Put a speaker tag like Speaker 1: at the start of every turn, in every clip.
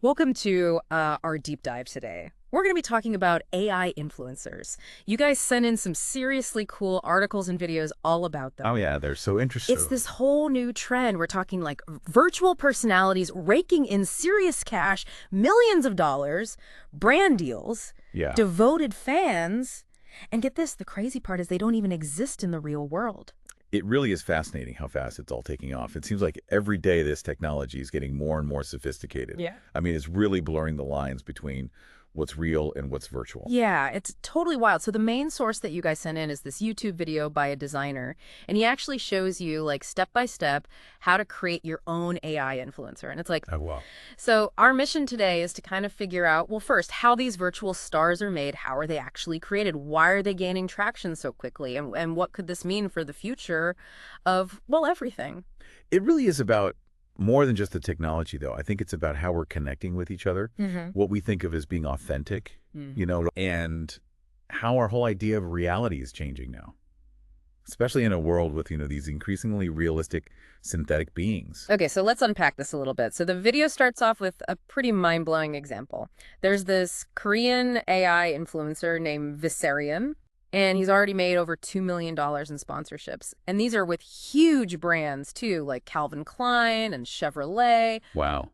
Speaker 1: Welcome to our deep dive today. We're going to be talking about AI influencers. You guys sent in some seriously cool articles and videos all about
Speaker 2: Oh
Speaker 1: them.
Speaker 2: yeah, they're so
Speaker 1: It's
Speaker 2: interesting.
Speaker 1: this whole new trend. We're talking like virtual personalities raking in serious cash, millions of dollars, brand deals,
Speaker 2: Yeah,
Speaker 1: devoted fans. And get this, the crazy part is they don't even exist in the real world.
Speaker 2: it really is fascinating how fast it's all taking off. It seems like every day this technology is getting more and more sophisticated.
Speaker 1: Yeah.
Speaker 2: I mean, it's really blurring the lines between what's real and what's virtual.
Speaker 1: Yeah, it's totally wild. So the main source that you guys sent in is this YouTube video by a designer, and he actually shows you like step by step how to create your own AI influencer. And it's like,
Speaker 2: Oh wow.
Speaker 1: so our mission today is to kind of figure out, well, first, how these virtual stars are made, how are they actually created, why are they gaining traction so quickly, and what could this mean for the future of, well, everything.
Speaker 2: It really is about more than just the technology, though. I think it's about how we're connecting with each other,
Speaker 1: Mm-hmm.
Speaker 2: what we think of as being authentic,
Speaker 1: Mm.
Speaker 2: and how our whole idea of reality is changing now, especially in a world with, these increasingly realistic synthetic beings.
Speaker 1: Okay, so let's unpack this a little bit. So the video starts off with a pretty mind-blowing example. There's this Korean AI influencer named Viserion, and he's already made over $2 million in sponsorships. And these are with huge brands too, like Calvin Klein and Chevrolet.
Speaker 2: Wow.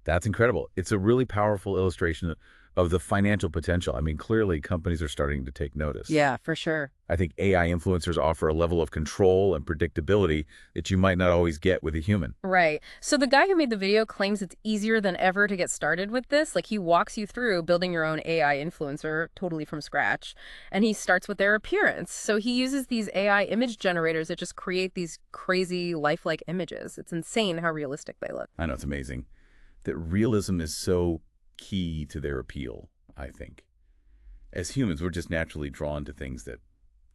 Speaker 2: That's incredible. It's a really powerful illustration of the financial potential. I mean, clearly companies are starting to take notice.
Speaker 1: Yeah, for sure.
Speaker 2: I think AI influencers offer a level of control and predictability that you might not always get with a human.
Speaker 1: Right. So the guy who made the video claims it's easier than ever to get started with this. Like he walks you through building your own AI influencer totally from scratch. And he starts with their appearance. So he uses these AI image generators that just create these crazy lifelike images. It's insane how realistic they look.
Speaker 2: I know it's amazing that realism is so key to their appeal, I think. As humans, we're just naturally drawn to things that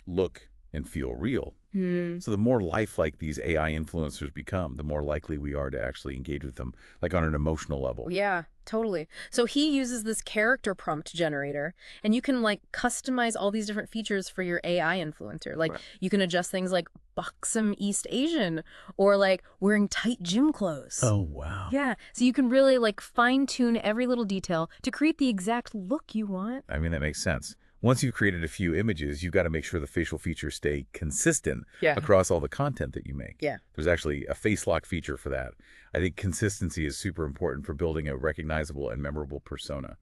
Speaker 2: look and feel real.
Speaker 1: Hmm.
Speaker 2: So the more lifelike these AI influencers become, the more likely we are to actually engage with them, like on an emotional level.
Speaker 1: Yeah, totally. So he uses this character prompt generator, and you can like customize all these different features for your AI influencer. Like
Speaker 2: Right.
Speaker 1: you can adjust things like buxom East Asian or like wearing tight gym clothes.
Speaker 2: Oh, wow.
Speaker 1: Yeah, so you can really like fine tune every little detail to create the exact look you want.
Speaker 2: I mean, that makes sense. Once you've created a few images, you've got to make sure the facial features stay consistent
Speaker 1: Yeah.
Speaker 2: across all the content that you make.
Speaker 1: Yeah.
Speaker 2: There's actually a face lock feature for that. I think consistency is super important for building a recognizable and memorable persona,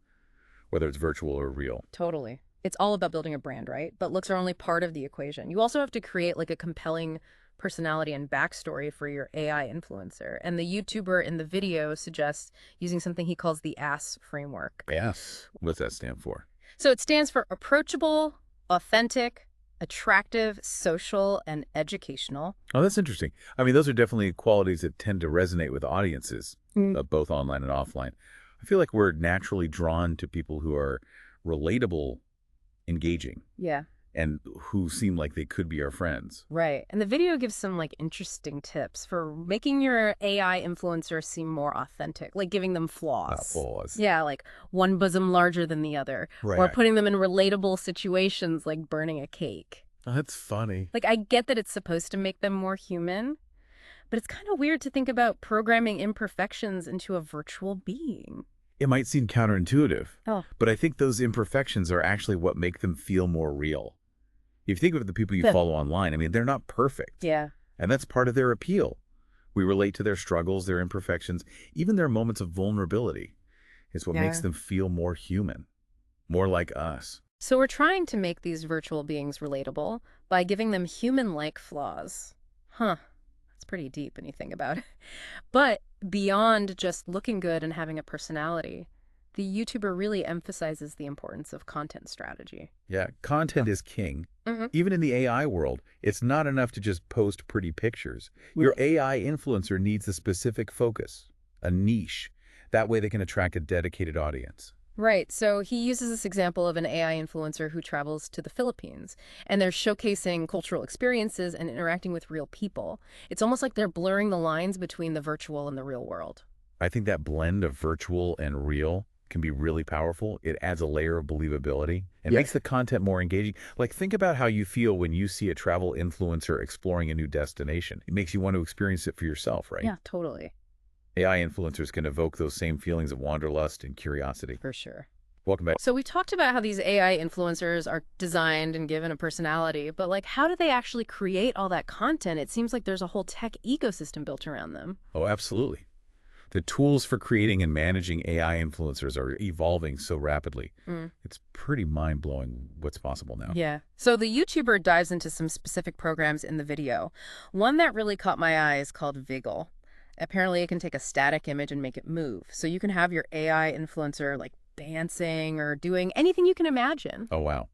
Speaker 2: whether it's virtual or real.
Speaker 1: Totally. It's all about building a brand, right? But looks are only part of the equation. You also have to create like a compelling personality and backstory for your AI influencer. And the YouTuber in the video suggests using something he calls the ASS framework.
Speaker 2: Yes. What's that stand for?
Speaker 1: So it stands for approachable, authentic, attractive, social, and educational.
Speaker 2: Oh, that's interesting. I mean, those are definitely qualities that tend to resonate with audiences,
Speaker 1: Mm.
Speaker 2: both online and offline. I feel like we're naturally drawn to people who are relatable, engaging,
Speaker 1: Yeah.
Speaker 2: and who seem like they could be our friends.
Speaker 1: Right. And the video gives some like interesting tips for making your AI influencer seem more authentic, like giving them flaws.
Speaker 2: Pause.
Speaker 1: Yeah, like one bosom larger than the other, or
Speaker 2: Right.
Speaker 1: putting them in relatable situations like burning a cake.
Speaker 2: Oh, that's funny.
Speaker 1: Like I get that it's supposed to make them more human, but it's kind of weird to think about programming imperfections into a virtual being.
Speaker 2: It might seem counterintuitive,
Speaker 1: Oh,
Speaker 2: but I think those imperfections are actually what make them feel more real. If you think of the people you
Speaker 1: Huh.
Speaker 2: follow online, I mean, they're not perfect.
Speaker 1: yeah.
Speaker 2: And that's part of their appeal. We relate to their struggles, their imperfections, even their moments of vulnerability. It's what makes
Speaker 1: Yeah.
Speaker 2: them feel more human, more like us.
Speaker 1: So we're trying to make these virtual beings relatable by giving them human-like flaws. Huh. That's pretty deep when you think about it. But beyond just looking good and having a personality, the YouTuber really emphasizes the importance of content strategy.
Speaker 2: Yeah, content is king.
Speaker 1: Hmm.
Speaker 2: Even in the AI world, it's not enough to just post pretty pictures. Your AI influencer needs a specific focus, a niche. That way they can attract a dedicated audience.
Speaker 1: Right. So he uses this example of an AI influencer who travels to the Philippines, and they're showcasing cultural experiences and interacting with real people. It's almost like they're blurring the lines between the virtual and the real world.
Speaker 2: I think that blend of virtual and real can be really powerful. It adds a layer of believability and
Speaker 1: Yeah.
Speaker 2: makes the content more engaging. Like, think about how you feel when you see a travel influencer exploring a new destination. It makes you want to experience it for yourself, right?
Speaker 1: Yeah, totally.
Speaker 2: AI influencers can evoke those same feelings of wanderlust and curiosity.
Speaker 1: For sure.
Speaker 2: Welcome back.
Speaker 1: So we talked about how these AI influencers are designed and given a personality, but like how do they actually create all that content? It seems like there's a whole tech ecosystem built around them.
Speaker 2: Oh, absolutely. The tools for creating and managing AI influencers are evolving so rapidly.
Speaker 1: Mm.
Speaker 2: It's pretty mind-blowing what's possible now.
Speaker 1: Yeah. So the YouTuber dives into some specific programs in the video. One that really caught my eye is called Viggle. Apparently, it can take a static image and make it move. So you can have your AI influencer like dancing or doing anything you can imagine.
Speaker 2: Oh, wow.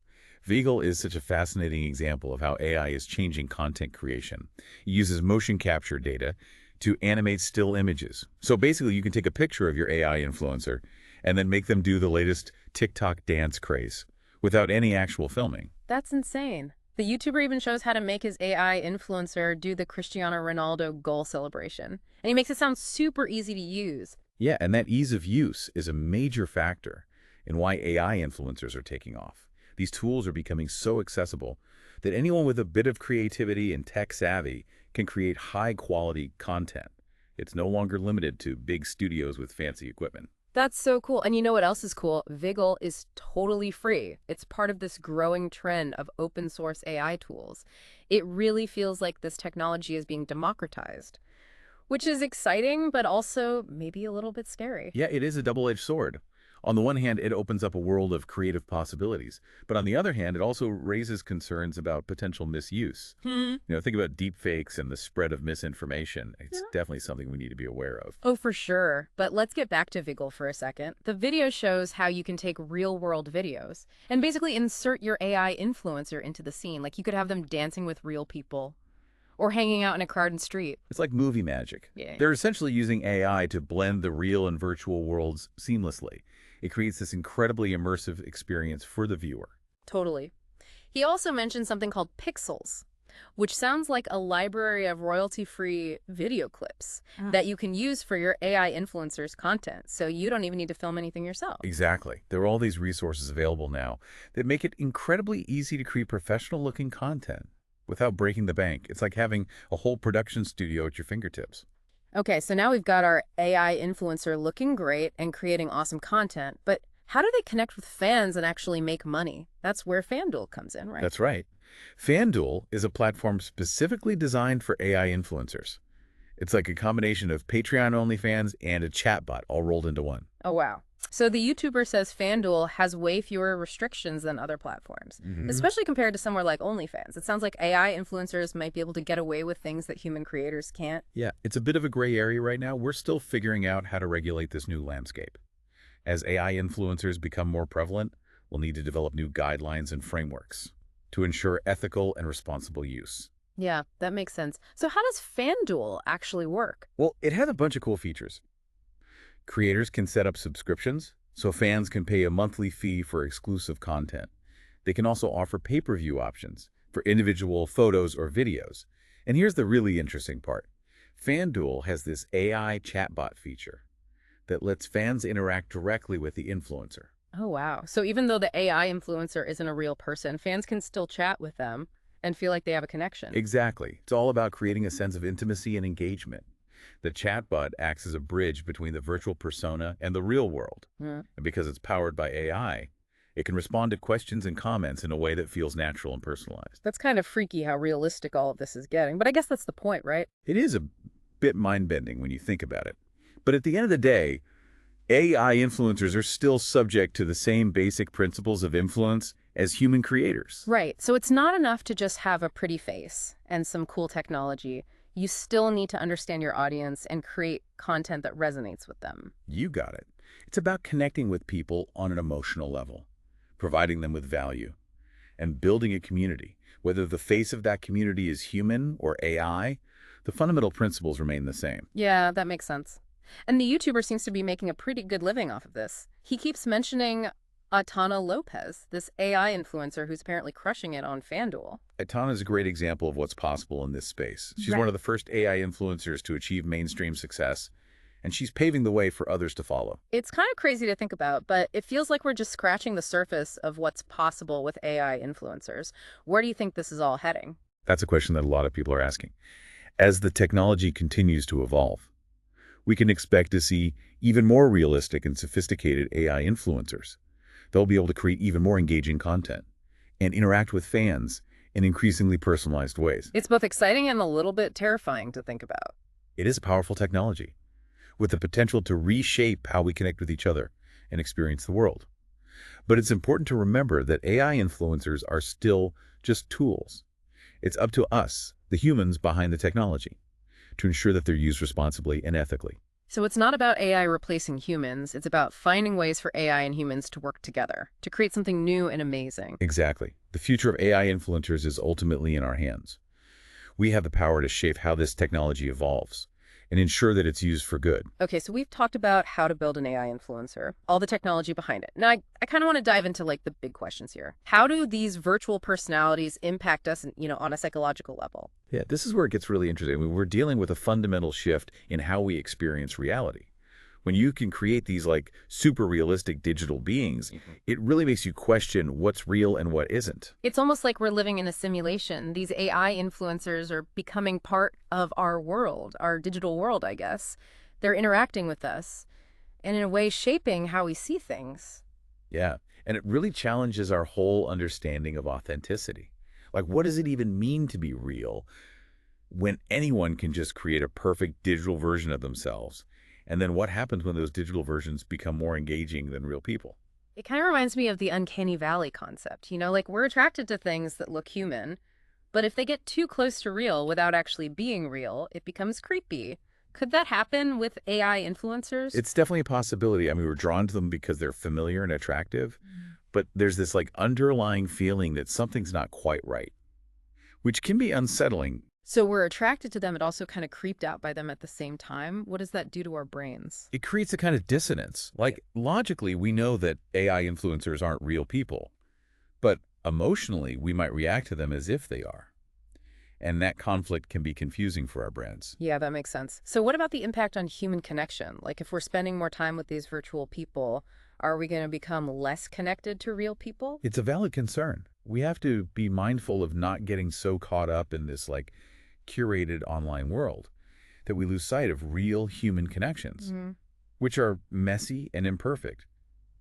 Speaker 2: Viggle is such a fascinating example of how AI is changing content creation. It uses motion capture data to animate still images. So basically, you can take a picture of your AI influencer and then make them do the latest TikTok dance craze without any actual filming.
Speaker 1: That's insane. The YouTuber even shows how to make his AI influencer do the Cristiano Ronaldo goal celebration. And he makes it sound super easy to use.
Speaker 2: Yeah, and that ease of use is a major factor in why AI influencers are taking off. These tools are becoming so accessible that anyone with a bit of creativity and tech savvy can create high-quality content. It's no longer limited to big studios with fancy equipment.
Speaker 1: That's so cool. And you know what else is cool? Viggle is totally free. It's part of this growing trend of open source AI tools. It really feels like this technology is being democratized, which is exciting, but also maybe a little bit scary.
Speaker 2: Yeah, it is a double-edged sword. On the one hand, it opens up a world of creative possibilities. But on the other hand, it also raises concerns about potential misuse. Think about deepfakes and the spread of misinformation. It's definitely something we need to be aware of.
Speaker 1: Oh, for sure. But let's get back to Viggle for a second. The video shows how you can take real-world videos and basically insert your AI influencer into the scene. Like you could have them dancing with real people or hanging out in a crowded street.
Speaker 2: It's like movie magic.
Speaker 1: Yeah.
Speaker 2: They're essentially using AI to blend the real and virtual worlds seamlessly. It creates this incredibly immersive experience for the viewer.
Speaker 1: Totally. He also mentioned something called Pixels, which sounds like a library of royalty-free video clips that you can use for your AI influencers' content, so you don't even need to film anything yourself.
Speaker 2: Exactly. There are all these resources available now that make it incredibly easy to create professional-looking content without breaking the bank. It's like having a whole production studio at your fingertips.
Speaker 1: Okay, so now we've got our AI influencer looking great and creating awesome content, but how do they connect with fans and actually make money? That's where FanDuel comes in, right?
Speaker 2: That's right. FanDuel is a platform specifically designed for AI influencers. It's like a combination of Patreon-only fans and a chatbot all rolled into one.
Speaker 1: Oh, wow. So the YouTuber says FanDuel has way fewer restrictions than other platforms, especially compared to somewhere like OnlyFans. It sounds like AI influencers might be able to get away with things that human creators can't.
Speaker 2: Yeah, it's a bit of a gray area right now. We're still figuring out how to regulate this new landscape. As AI influencers become more prevalent, we'll need to develop new guidelines and frameworks to ensure ethical and responsible use.
Speaker 1: Yeah, that makes sense. So how does FanDuel actually work?
Speaker 2: Well, it has a bunch of cool features. Creators can set up subscriptions, so fans can pay a monthly fee for exclusive content. They can also offer pay-per-view options for individual photos or videos. And here's the really interesting part. FanDuel has this AI chatbot feature that lets fans interact directly with the influencer.
Speaker 1: Oh, wow. So even though the AI influencer isn't a real person, fans can still chat with them and feel like they have a connection.
Speaker 2: Exactly. It's all about creating a sense of intimacy and engagement. The chatbot acts as a bridge between the virtual persona and the real world. And because it's powered by AI, it can respond to questions and comments in a way that feels natural and personalized.
Speaker 1: That's kind of freaky how realistic all of this is getting, but I guess that's the point, right?
Speaker 2: It is a bit mind-bending when you think about it. But at the end of the day, AI influencers are still subject to the same basic principles of influence as human creators.
Speaker 1: Right. So it's not enough to just have a pretty face and some cool technology. You still need to understand your audience and create content that resonates with them.
Speaker 2: You got it. It's about connecting with people on an emotional level, providing them with value, and building a community. Whether the face of that community is human or AI, the fundamental principles remain the same.
Speaker 1: Yeah, that makes sense. And the YouTuber seems to be making a pretty good living off of this. He keeps mentioning Atana Lopez, this AI influencer who's apparently crushing it on FanDuel.
Speaker 2: Atana is a great example of what's possible in this space. She's
Speaker 1: Right.
Speaker 2: one of the first AI influencers to achieve mainstream success, and she's paving the way for others to follow.
Speaker 1: It's kind of crazy to think about, but it feels like we're just scratching the surface of what's possible with AI influencers. Where do you think this is all heading?
Speaker 2: That's a question that a lot of people are asking. As the technology continues to evolve, We can expect to see even more realistic and sophisticated AI influencers. They'll be able to create even more engaging content and interact with fans in increasingly personalized ways.
Speaker 1: It's both exciting and a little bit terrifying to think about.
Speaker 2: It is a powerful technology with the potential to reshape how we connect with each other and experience the world. But it's important to remember that AI influencers are still just tools. It's up to us, the humans behind the technology, to ensure that they're used responsibly and ethically.
Speaker 1: So it's not about AI replacing humans, it's about finding ways for AI and humans to work together, to create something new and amazing.
Speaker 2: Exactly. The future of AI influencers is ultimately in our hands. We have the power to shape how this technology evolves and ensure that it's used for good.
Speaker 1: Okay, so we've talked about how to build an AI influencer, all the technology behind it. Now, I kind of want to dive into like the big questions here. How do these virtual personalities impact us, on a psychological level?
Speaker 2: Yeah, this is where it gets really interesting. I mean, we're dealing with a fundamental shift in how we experience reality. When you can create these like super realistic digital beings, it really makes you question what's real and what isn't.
Speaker 1: It's almost like we're living in a simulation. These AI influencers are becoming part of our world, our digital world, I guess. They're interacting with us and in a way shaping how we see things.
Speaker 2: Yeah, and it really challenges our whole understanding of authenticity. Like, what does it even mean to be real when anyone can just create a perfect digital version of themselves? And then what happens when those digital versions become more engaging than real people?
Speaker 1: It kind of reminds me of the uncanny valley concept. Like we're attracted to things that look human, but if they get too close to real without actually being real, it becomes creepy. Could that happen with AI influencers?
Speaker 2: It's definitely a possibility. I mean, we're drawn to them because they're familiar and attractive, but there's this like underlying feeling that something's not quite right, which can be unsettling.
Speaker 1: So we're attracted to them and also kind of creeped out by them at the same time. What does that do to our brains?
Speaker 2: It creates a kind of dissonance. Like, logically, we know that AI influencers aren't real people, but emotionally, we might react to them as if they are. And that conflict can be confusing for our brains.
Speaker 1: Yeah, that makes sense. So what about the impact on human connection? Like if we're spending more time with these virtual people, are we going to become less connected to real people?
Speaker 2: It's a valid concern. We have to be mindful of not getting so caught up in this like curated online world that we lose sight of real human connections, which are messy and imperfect,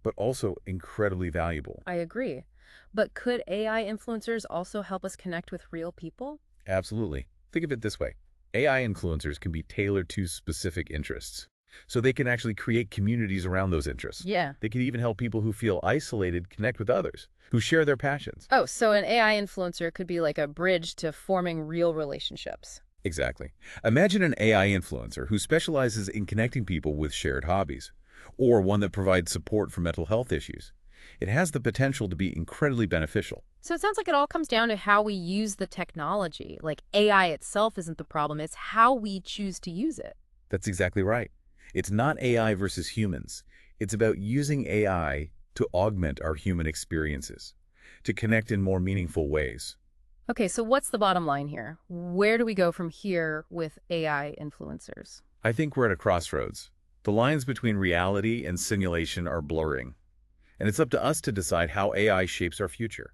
Speaker 2: but also incredibly valuable.
Speaker 1: I agree. But could AI influencers also help us connect with real people?
Speaker 2: Absolutely. Think of it this way. AI influencers can be tailored to specific interests, so they can actually create communities around those interests.
Speaker 1: Yeah.
Speaker 2: They can even help people who feel isolated connect with others who share their passions.
Speaker 1: Oh, so an AI influencer could be like a bridge to forming real relationships.
Speaker 2: Exactly. Imagine an AI influencer who specializes in connecting people with shared hobbies, or one that provides support for mental health issues. It has the potential to be incredibly beneficial.
Speaker 1: So it sounds like it all comes down to how we use the technology. Like AI itself isn't the problem, it's how we choose to use it.
Speaker 2: That's exactly right. It's not AI versus humans. It's about using AI to augment our human experiences, to connect in more meaningful ways.
Speaker 1: Okay, so what's the bottom line here? Where do we go from here with AI influencers?
Speaker 2: I think we're at a crossroads. The lines between reality and simulation are blurring, and it's up to us to decide how AI shapes our future.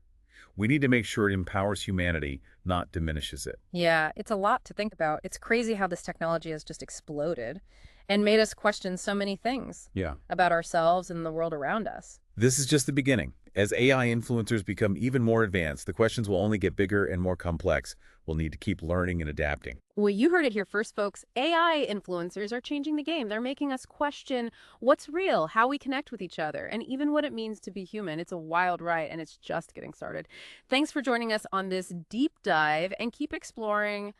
Speaker 2: We need to make sure it empowers humanity, not diminishes it.
Speaker 1: Yeah, it's a lot to think about. It's crazy how this technology has just exploded and made us question so many things
Speaker 2: Yeah.
Speaker 1: about ourselves and the world around us.
Speaker 2: This is just the beginning. As AI influencers become even more advanced, the questions will only get bigger and more complex. We'll need to keep learning and adapting.
Speaker 1: Well, you heard it here first, folks. AI influencers are changing the game. They're making us question what's real, how we connect with each other, and even what it means to be human. It's a wild ride, and it's just getting started. Thanks for joining us on this deep dive, and keep exploring